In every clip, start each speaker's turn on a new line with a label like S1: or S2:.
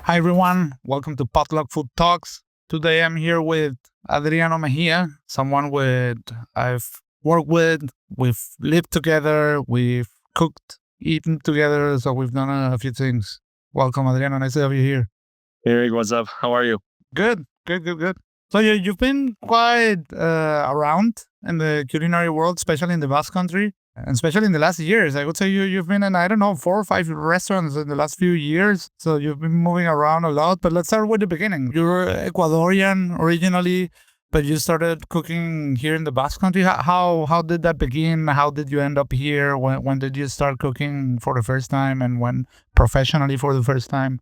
S1: Hi everyone, welcome to Potluck Food Talks. Today I'm here with Adriano Mejía, someone I've worked with, we've lived together, we've cooked, eaten together, so we've done a few things. Welcome Adriano, nice to have you here.
S2: Hey, Eric, what's up? How are you?
S1: Good. So you've been quite around in the culinary world, especially in the Basque Country, and especially in the last years. I would say you've been in, I don't know, 4 or 5 restaurants in the last few years. So you've been moving around a lot. But let's start with the beginning. You're Ecuadorian originally, but you started cooking here in the Basque Country. How did that begin? How did you end up here? When did you start cooking for the first time, and when professionally for the first time?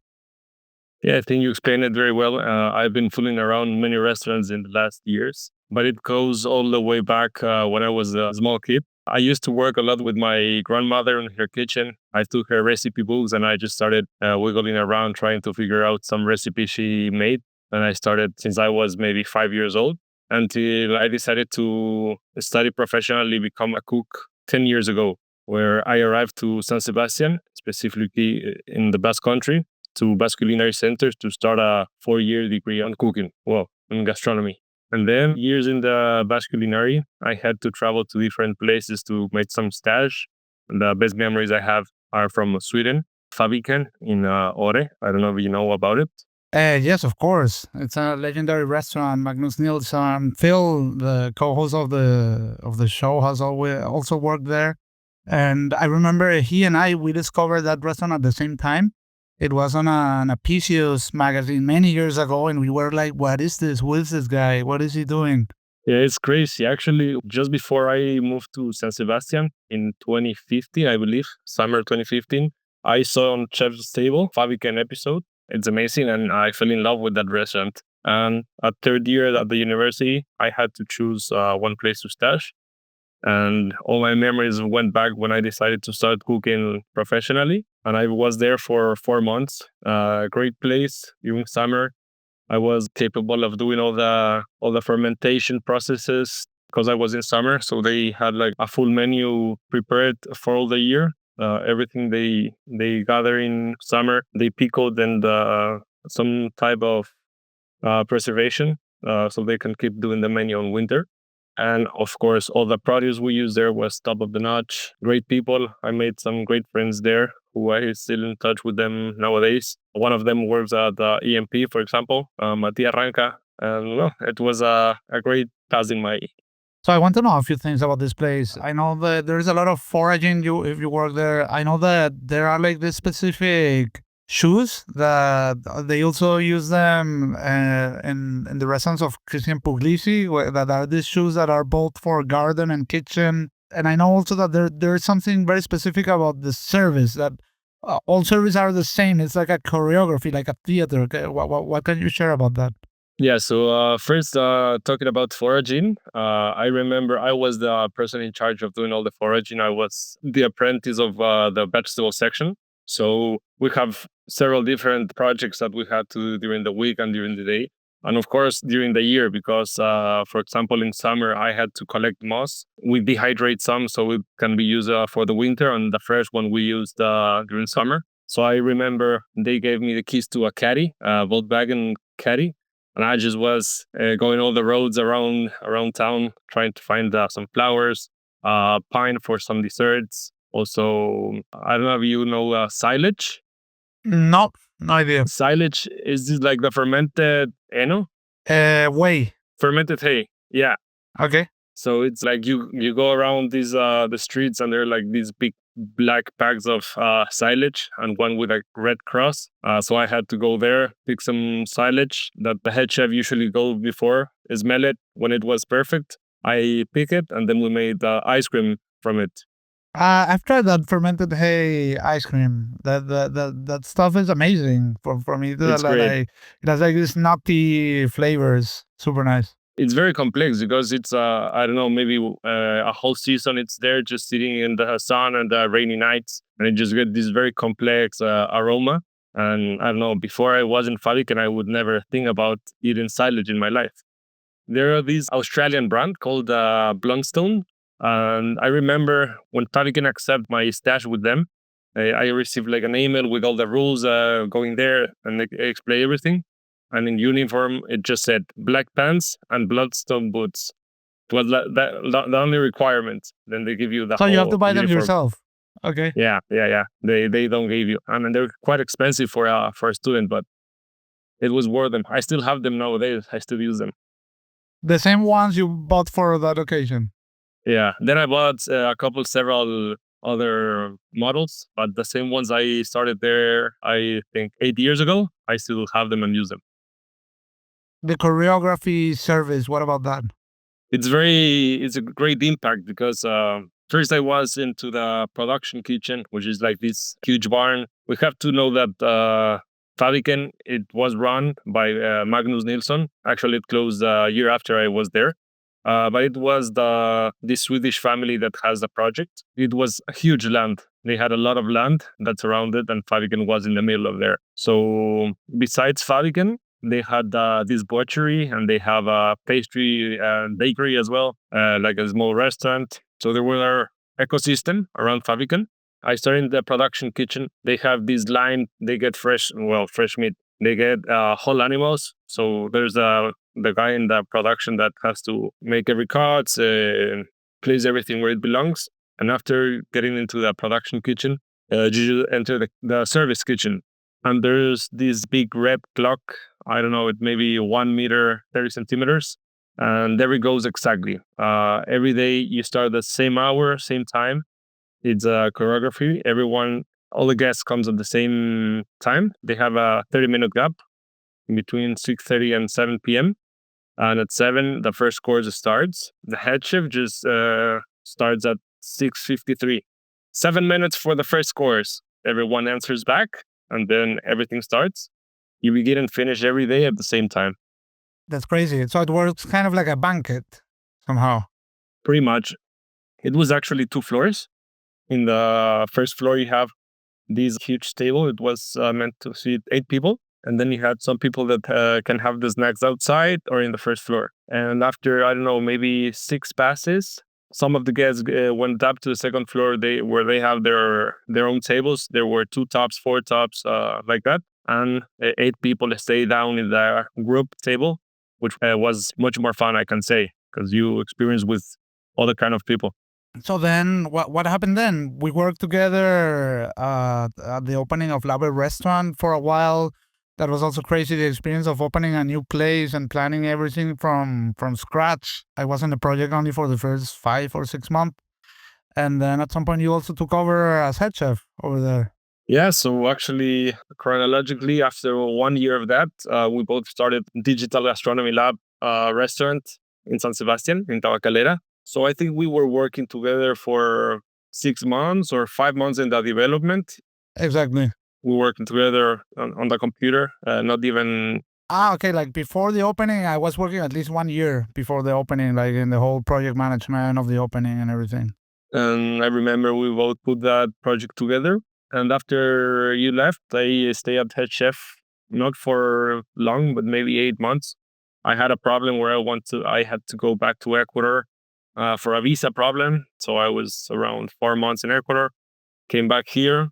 S2: Yeah, I think you explained it very well. I've been fooling around many restaurants in the last years, but it goes all the way back when I was a small kid. I used to work a lot with my grandmother in her kitchen. I took her recipe books and I just started wiggling around trying to figure out some recipe she made. And I started since I was maybe 5 years old until I decided to study professionally, become a cook 10 years ago, where I arrived to San Sebastian, specifically in the Basque Country, to Basque Culinary Centers to start a 4-year degree on cooking, well, in gastronomy. And then years in the Basque Culinary, I had to travel to different places to make some stage. The best memories I have are from Sweden, Fäviken in Ore. I don't know if you know about it.
S1: Yes, of course. It's a legendary restaurant. Magnus Nilsson, Phil, the co-host of the show, has always also worked there. And I remember he and we discovered that restaurant at the same time. It was on an Apicius magazine many years ago, and we were like, "What is this? Who is this guy? What is he doing?"
S2: Yeah, it's crazy. Actually, just before I moved to San Sebastian in 2015, I believe, summer 2015, I saw on Chef's Table, Fabican episode. It's amazing, and I fell in love with that restaurant. And at third year at the university, I had to choose one place to stash. And all my memories went back when I decided to start cooking professionally. And I was there for 4 months. Great place during summer. I was capable of doing all the fermentation processes because I was in summer. So they had like a full menu prepared for all the year. Everything they gather in summer, they pickled and some type of preservation, so they can keep doing the menu in winter. And of course, all the produce we used there was top of the notch. Great people. I made some great friends there who I still in touch with them nowadays. One of them works at the EMP, for example, Matia Ranca. And well, it was a great passing my.
S1: So I want to know a few things about this place. I know that there is a lot of foraging. You if you work there, I know that there are like this specific shoes that they also use them in the restaurants of Christian Puglisi. That are these shoes that are both for garden and kitchen. And I know also that there is something very specific about the service that all services are the same. It's like a choreography, like a theater. Okay, what can you share about that?
S2: Yeah, so first, talking about foraging, I remember I was the person in charge of doing all the foraging. I was the apprentice of the vegetable section. So we have several different projects that we had to do during the week and during the day. And of course, during the year, because, for example, in summer, I had to collect moss. We dehydrate some so it can be used for the winter, and the fresh one we used during summer. So I remember they gave me the keys to a caddy, a Volkswagen caddy, and I just was going all the roads around town trying to find some flowers, pine for some desserts. Also, I don't know if you know silage.
S1: No, no idea.
S2: Silage is this like the fermented heno,
S1: Way.
S2: fermented hay. Yeah.
S1: Okay.
S2: So it's like you go around these the streets and there are like these big black bags of silage and one with a red cross. So I had to go there, pick some silage that the head chef usually go before, smell it when it was perfect. I pick it and then we made ice cream from it.
S1: I've tried that fermented hay ice cream. That stuff is amazing for me.
S2: It's great.
S1: It has like these nutty flavors. Super nice.
S2: It's very complex because it's I don't know, maybe a whole season it's there just sitting in the sun and the rainy nights, and it just get this very complex aroma. And I don't know, before I was in Falik and I would never think about eating silage in my life. There are these Australian brand called Blundstone, and I remember when Falikin accept my stash with them, I received like an email with all the rules, going there and they explain everything. And in uniform, it just said black pants and Blundstone boots. It was the only requirement. Then they give you the
S1: So you have to
S2: whole
S1: buy them
S2: uniform.
S1: yourself. Okay.
S2: Yeah. They don't give you. I mean, they're quite expensive for a student, but it was worth them. I still have them nowadays. I still use them.
S1: The same ones you bought for that occasion.
S2: Yeah. Then I bought several other models, but the same ones I started there, I think 8 years ago, I still have them and use them.
S1: The choreography service, what about that?
S2: It's a great impact because first I was into the production kitchen, which is like this huge barn. We have to know that Fäviken, it was run by Magnus Nilsson. Actually, it closed a year after I was there. But it was this Swedish family that has the project. It was a huge land. They had a lot of land that surrounded, and Fäviken was in the middle of there. So besides Fäviken, they had this butchery, and they have a pastry and bakery as well, like a small restaurant. So there were ecosystem around Fäviken. I started in the production kitchen. They have this line. They get fresh meat. They get whole animals. So there's the guy in the production that has to make every cut, place everything where it belongs. And after getting into the production kitchen, you enter the service kitchen. And there's this big red clock. I don't know, it may be 1 meter, 30 centimeters. And there it goes exactly. Every day you start the same hour, same time. It's a choreography. All the guests comes at the same time. They have a 30-minute gap in between 6:30 and 7 p.m. And at 7, the first course starts. The head chef just starts at 6:53. 7 minutes for the first course. Everyone answers back, and then everything starts. You begin and finish every day at the same time.
S1: That's crazy. So it works kind of like a banquet somehow.
S2: Pretty much. It was actually 2 floors. In the first floor, you have this huge table. It was meant to seat 8 people. And then you had some people that can have the snacks outside or in the first floor. And after, I don't know, maybe 6 passes, some of the guests went up to the second floor where they have their own tables. There were 2 tops, 4 tops, like that. And 8 people stay down in the group table, which was much more fun, I can say, because you experience with other kind of people.
S1: So then what happened then? We worked together at the opening of Lave Restaurant for a while. That was also crazy, the experience of opening a new place and planning everything from scratch. I was in the project only for the first 5 or 6 months. And then at some point you also took over as head chef over there.
S2: Yeah, so actually, chronologically, after 1 year of that, we both started Digital Gastronomy Lab restaurant in San Sebastian, in Tabacalera. So I think we were working together for 6 months or 5 months in the development.
S1: Exactly.
S2: We were working together on the computer, not even...
S1: Okay, like before the opening, I was working at least 1 year before the opening, like in the whole project management of the opening and everything.
S2: And I remember we both put that project together. And after you left, I stayed at head chef, not for long, but maybe 8 months. I had a problem where I had to go back to Ecuador for a visa problem. So I was around 4 months in Ecuador, came back here.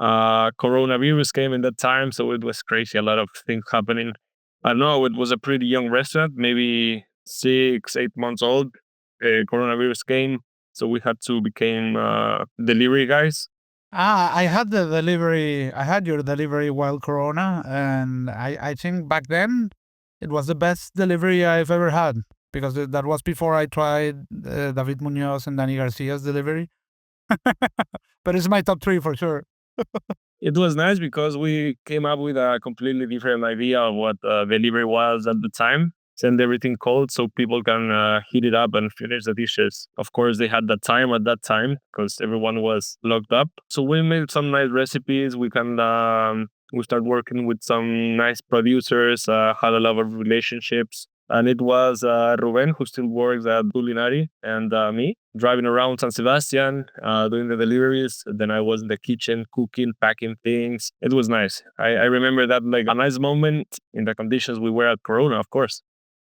S2: Coronavirus came in that time, so it was crazy. A lot of things happening. I don't know, it was a pretty young restaurant, maybe 6, 8 months old. Coronavirus came, so we had to become delivery guys.
S1: I had the delivery. I had your delivery while Corona, and I think back then it was the best delivery I've ever had, because that was before I tried David Munoz and Danny Garcia's delivery. But it's my top 3 for sure.
S2: It was nice because we came up with a completely different idea of what delivery was at the time. Send everything cold so people can heat it up and finish the dishes. Of course, they had the time at that time because everyone was locked up. So we made some nice recipes. We start working with some nice producers, had a lot of relationships. And it was Ruben, who still works at Culinary, and me driving around San Sebastian, doing the deliveries. Then I was in the kitchen, cooking, packing things. It was nice. I remember that like a nice moment in the conditions we were at Corona, of course.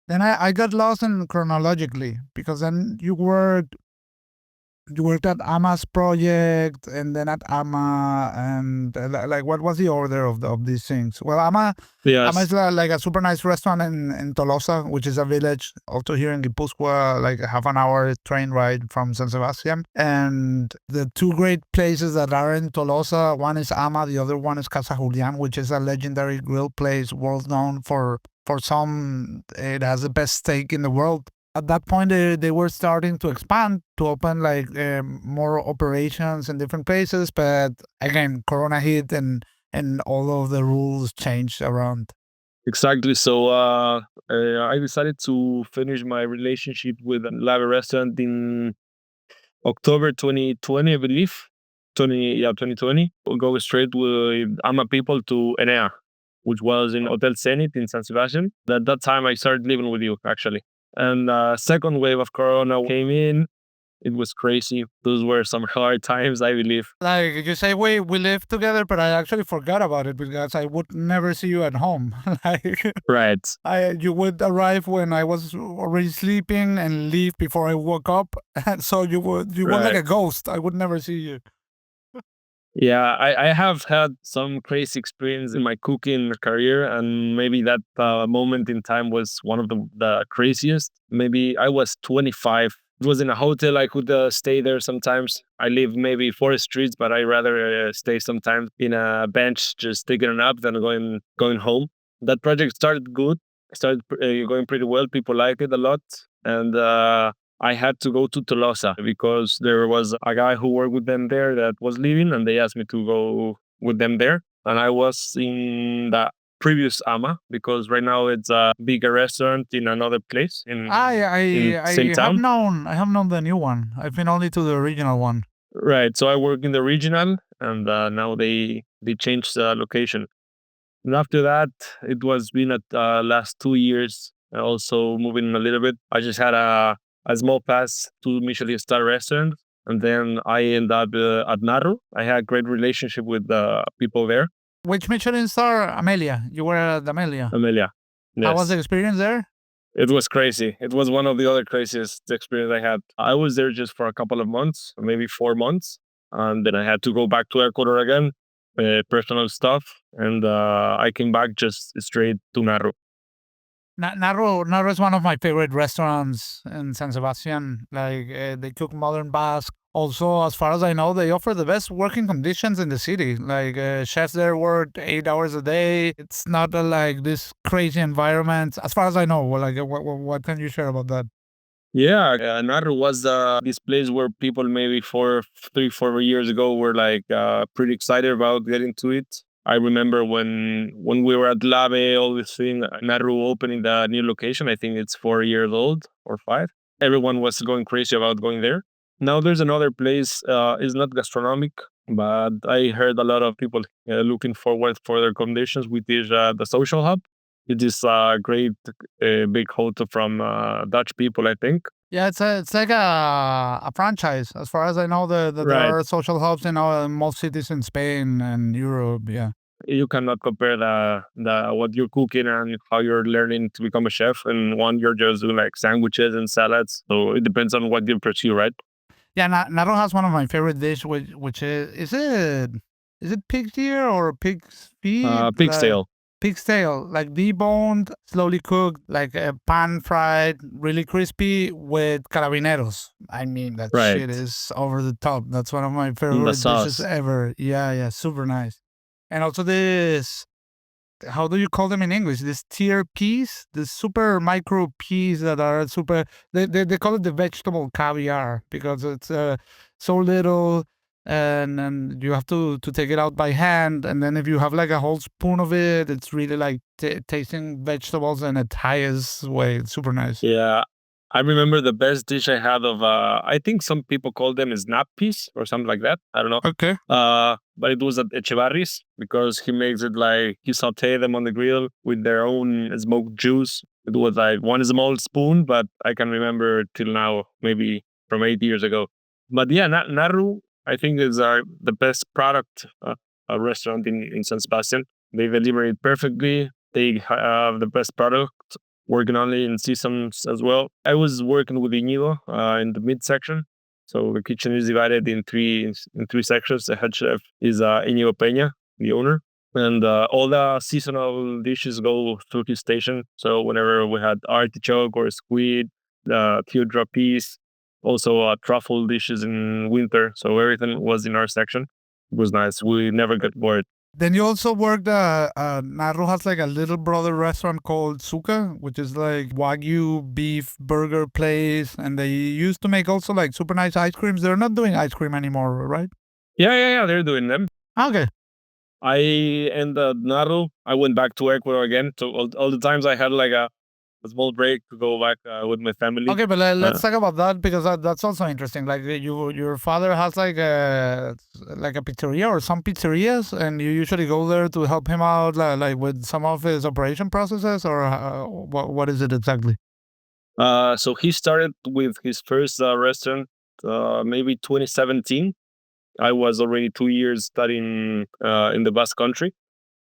S1: Then I got lost in chronologically, because then you worked you worked at Ama's project and then at Ama, and like what was the order of these things? Well, Ama
S2: Yes.
S1: is like a super nice restaurant in Tolosa, which is a village also here in Guipúzcoa, like a half an hour train ride from San Sebastian. And the two great places that are in Tolosa, one is Ama, the other one is Casa Julián, which is a legendary grill place, world known for some. It has the best steak in the world. At that point, they were starting to expand to open like more operations in different places. But again, Corona hit and all of the rules changed around.
S2: Exactly. So I decided to finish my relationship with a Lava restaurant in October 2020, I believe. 2020. We'll go straight with Ama people to Enea, which was in Hotel Zenit in San Sebastian. At that time, I started living with you, actually. And second wave of Corona came in. It was crazy. Those were some hard times, I believe.
S1: Like you say, we live together, but I actually forgot about it because I would never see you at home. Like
S2: Right.
S1: you would arrive when I was already sleeping and leave before I woke up. So you were like
S2: Right.
S1: a ghost. I would never see you.
S2: Yeah, I have had some crazy experience in my cooking career, and maybe that moment in time was one of the craziest. Maybe I was 25. It was in a hotel. I could stay there sometimes. I live maybe 4 streets, but I rather stay sometimes in a bench, just taking a nap than going home. That project started good. Started going pretty well. People like it a lot, and I had to go to Tolosa because there was a guy who worked with them there that was leaving, and they asked me to go with them there. And I was in the previous Ama because right now it's a bigger restaurant in another place in same town.
S1: I have known the new one. I've been only to the original one.
S2: Right. So I work in the regional, and now they changed the location. And after that, it was been at last 2 years. Also moving a little bit. I just had a small pass to Michelin star restaurant, and then I ended up at Narru. I had a great relationship with the people there.
S1: Which Michelin star? Amelia. You were at Amelia.
S2: Amelia.
S1: How was the
S2: Yes.
S1: experience there?
S2: It was crazy. It was one of the other craziest experience I had. I was there just for a couple of months, maybe 4 months, and then I had to go back to Ecuador again, personal stuff, and I came back just straight to Narru.
S1: Narro is one of my favorite restaurants in San Sebastian. Like they cook modern Basque. Also, as far as I know, they offer the best working conditions in the city. Like chefs there work 8 hours a day. It's not like this crazy environment. As far as I know, well, like what can you share about that?
S2: Yeah, Narru was this place where people maybe 4 years ago were like pretty excited about getting to it. I remember when we were at Lave, all this thing, Narru opening the new location. I think it's 4 years old or five. Everyone was going crazy about going there. Now there's another place. It's not gastronomic, but I heard a lot of people looking forward for their conditions, which is the social hub. It is a great big hotel from Dutch people, I think.
S1: Yeah, it's like a franchise. As far as I know, there
S2: Right.
S1: are social hubs in most cities in Spain and Europe. Yeah.
S2: You cannot compare the what you're cooking and how you're learning to become a chef. And one you're just doing like sandwiches and salads. So it depends on what you pursue, right?
S1: Yeah, Naro has one of my favorite dish, which is it pig's ear or pig's feet?
S2: Pig's tail.
S1: Pig's tail, like deboned, slowly cooked, like pan fried, really crispy with carabineros. I mean, that
S2: Right.
S1: shit is over the top. That's one of my
S2: And the
S1: favorite dishes
S2: sauce.
S1: ever. Yeah, super nice. And also this, how do you call them in English? This tier peas, the super micro peas that are super. They call it the vegetable caviar because it's so little, and you have to take it out by hand, and then if you have like a whole spoon of it, it's really like tasting vegetables in its highest way. It's super nice.
S2: Yeah. I remember the best dish I had of I think some people call them snap peas or something like that. I don't know.
S1: Okay.
S2: But it was at Echevarri's because he makes it like he saute them on the grill with their own smoked juice. It was like one small spoon, but I can remember till now, maybe from 8 years ago. But yeah, Narru, I think is the best product restaurant in San Sebastian. They deliver it perfectly. They have the best product, working only in seasons as well. I was working with Inigo in the mid section. So the kitchen is divided in three sections. The head chef is Iñigo Peña, the owner. And all the seasonal dishes go through his station. So whenever we had artichoke or squid, the teardrop piece, also truffle dishes in winter. So everything was in our section. It was nice. We never got bored.
S1: Then you also worked, Narru has like a little brother restaurant called Suka, which is like Wagyu beef burger place. And they used to make also like super nice ice creams. They're not doing ice cream anymore, right?
S2: Yeah. They're doing them.
S1: Okay.
S2: I ended Narru. I went back to Ecuador again. So all the times I had like a small break to go back with my family.
S1: Okay, but let's talk about that because that's also interesting. Like your father has like a pizzeria or some pizzerias, and you usually go there to help him out, like with some of his operation processes, or what is it exactly?
S2: So he started with his first restaurant maybe 2017. I was already 2 years studying in the Basque Country.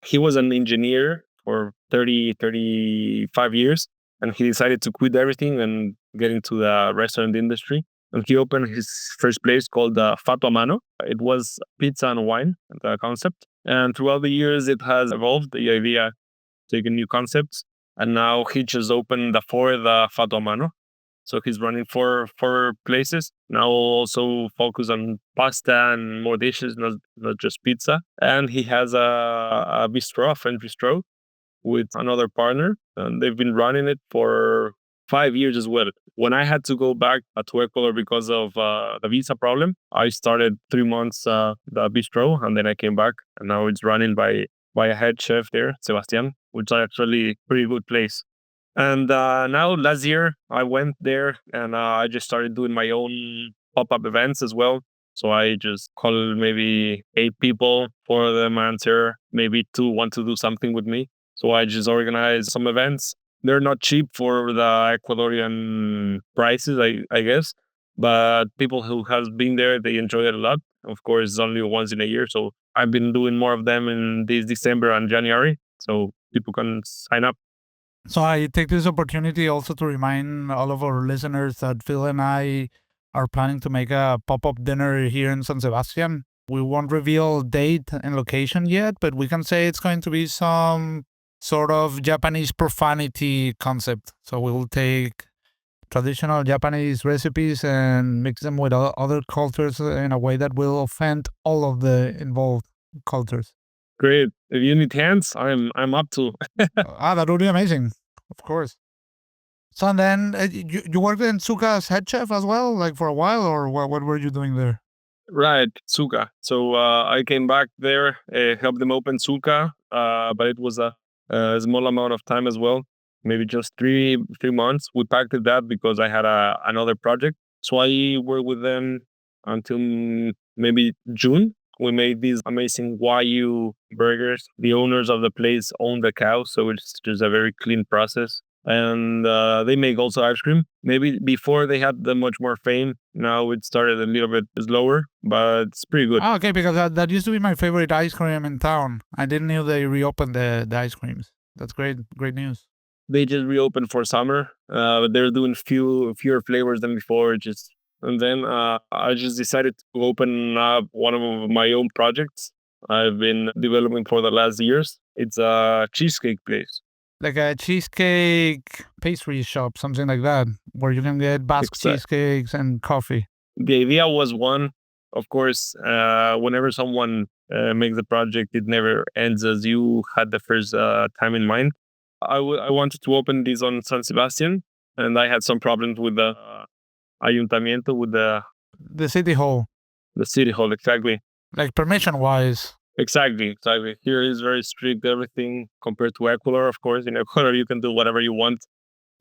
S2: He was an engineer for 35 years, and he decided to quit everything and get into the restaurant industry. And he opened his first place called Fato a Mano. It was pizza and wine, the concept. And throughout the years, it has evolved, the idea, taking new concepts. And now he just opened the fourth Fato a Mano. So he's running four places. Now also focus on pasta and more dishes, not just pizza. And he has a bistro, a French bistro, with another partner. And they've been running it for 5 years as well. When I had to go back to Ecuador because of the visa problem, I started 3 months the bistro, and then I came back. And now it's running by a head chef there, Sebastian, which is actually a pretty good place. And now last year I went there and I just started doing my own pop-up events as well. So I just call maybe 8 people, 4 of them answer, maybe 2 want to do something with me. So I just organize some events. They're not cheap for the Ecuadorian prices, I guess. But people who have been there, they enjoy it a lot. Of course, it's only once in a year. So I've been doing more of them in this December and January. So people can sign up.
S1: So I take this opportunity also to remind all of our listeners that Phil and I are planning to make a pop-up dinner here in San Sebastian. We won't reveal date and location yet, but we can say it's going to be some sort of Japanese profanity concept. So we will take traditional Japanese recipes and mix them with other cultures in a way that will offend all of the involved cultures.
S2: Great. If you need hands, I'm up to.
S1: That would be amazing. Of course. So and then you worked in Suka as head chef as well, like for a while, or what were you doing there?
S2: Right, Suka. So I came back there, helped them open Suka, but it was a small amount of time as well, maybe just three months. We packed it that because I had another project. So I worked with them until maybe June. We made these amazing Wagyu burgers. The owners of the place own the cow, so it's just a very clean process. And they make also ice cream. Maybe before they had the much more fame. Now it started a little bit slower, but it's pretty good.
S1: Oh, okay, because that used to be my favorite ice cream in town. I didn't know they reopened the ice creams. That's great news.
S2: They just reopened for summer, but they're doing fewer flavors than before. And then I just decided to open up one of my own projects I've been developing for the last years. It's a cheesecake place.
S1: Like a cheesecake pastry shop, something like that, where you can get Basque cheesecakes and coffee.
S2: The idea was one, of course, whenever someone makes a project, it never ends as you had the first time in mind. I wanted to open this on San Sebastian, and I had some problems with the ayuntamiento, with
S1: the city hall.
S2: The city hall, exactly.
S1: Like permission-wise.
S2: Exactly. Here is very strict, everything compared to Ecuador, of course. In Ecuador, you can do whatever you want.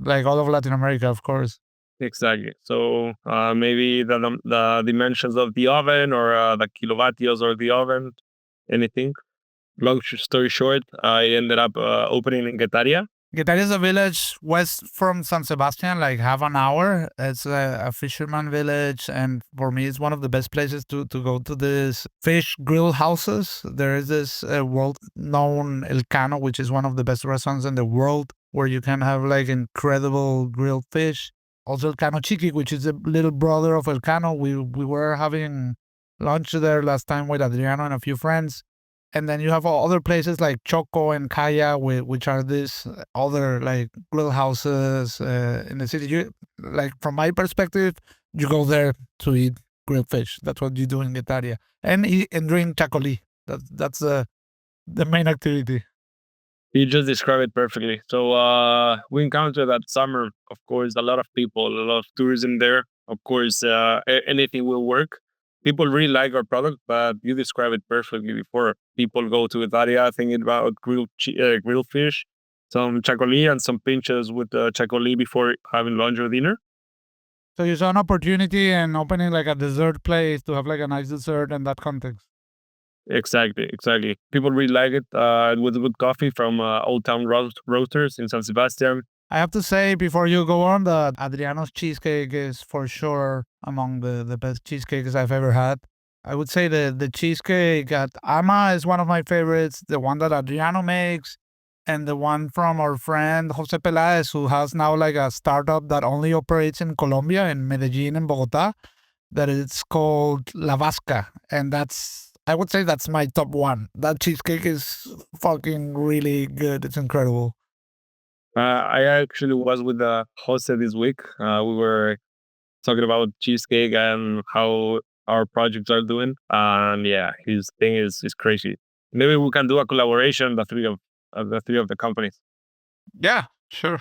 S1: Like all of Latin America, of course.
S2: Exactly. So maybe the dimensions of the oven or the kilovatios of the oven, anything. Long story short, I ended up opening in Guetaria.
S1: Guetaria is a village west from San Sebastian, like half an hour. It's a fisherman village, and for me, it's one of the best places to go to this fish grill houses. There is this world-known El Cano, which is one of the best restaurants in the world, where you can have like incredible grilled fish. also Elcano Chiqui, which is the little brother of Elcano. We were having lunch there last time with Adriano and a few friends. And then you have other places like Choco and Kaya, which are these other like grill houses in the city. Like from my perspective, you go there to eat grilled fish. That's what you do in Getaria, and drink chacoli. That's the main activity.
S2: You just described it perfectly. So we encountered that summer, of course, a lot of people, a lot of tourism there. Of course, anything will work. People really like our product, but you described it perfectly before. People go to Italia thinking about grilled fish, some chacoli and some pinches with chacoli before having lunch or dinner.
S1: So you saw an opportunity in opening like a dessert place to have like a nice dessert in that context.
S2: Exactly. People really like it. With good coffee from Old Town Roasters in San Sebastian.
S1: I have to say before you go on that Adriano's cheesecake is for sure among the best cheesecakes I've ever had. I would say the cheesecake at Ama is one of my favorites, the one that Adriano makes, and the one from our friend Jose Peláez, who has now like a startup that only operates in Colombia, in Medellin and Bogota, that it's called La Vasca. And I would say that's my top one. That cheesecake is fucking really good. It's incredible.
S2: I actually was with Jose this week. We were talking about cheesecake and how our projects are doing. And yeah, his thing is crazy. Maybe we can do a collaboration, the three of the companies.
S1: Yeah, sure.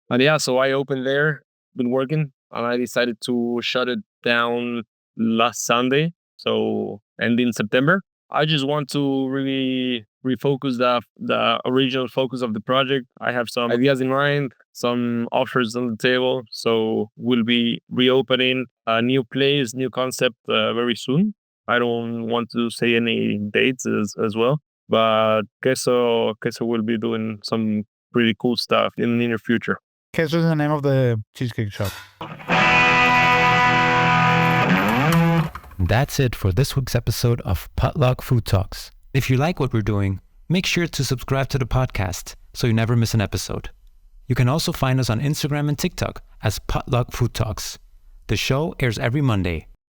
S2: And yeah, so I opened there, been working, and I decided to shut it down last Sunday. So ending September. I just want to really refocus the original focus of the project. I have some ideas in mind, some offers on the table. So we'll be reopening a new place, new concept very soon. I don't want to say any dates as well, but Queso will be doing some pretty cool stuff in the near future.
S1: Queso is the name of the cheesecake shop.
S3: That's it for this week's episode of Potluck Food Talks. If you like what we're doing, make sure to subscribe to the podcast so you never miss an episode. You can also find us on Instagram and TikTok as Potluck Food Talks. The show airs every Monday.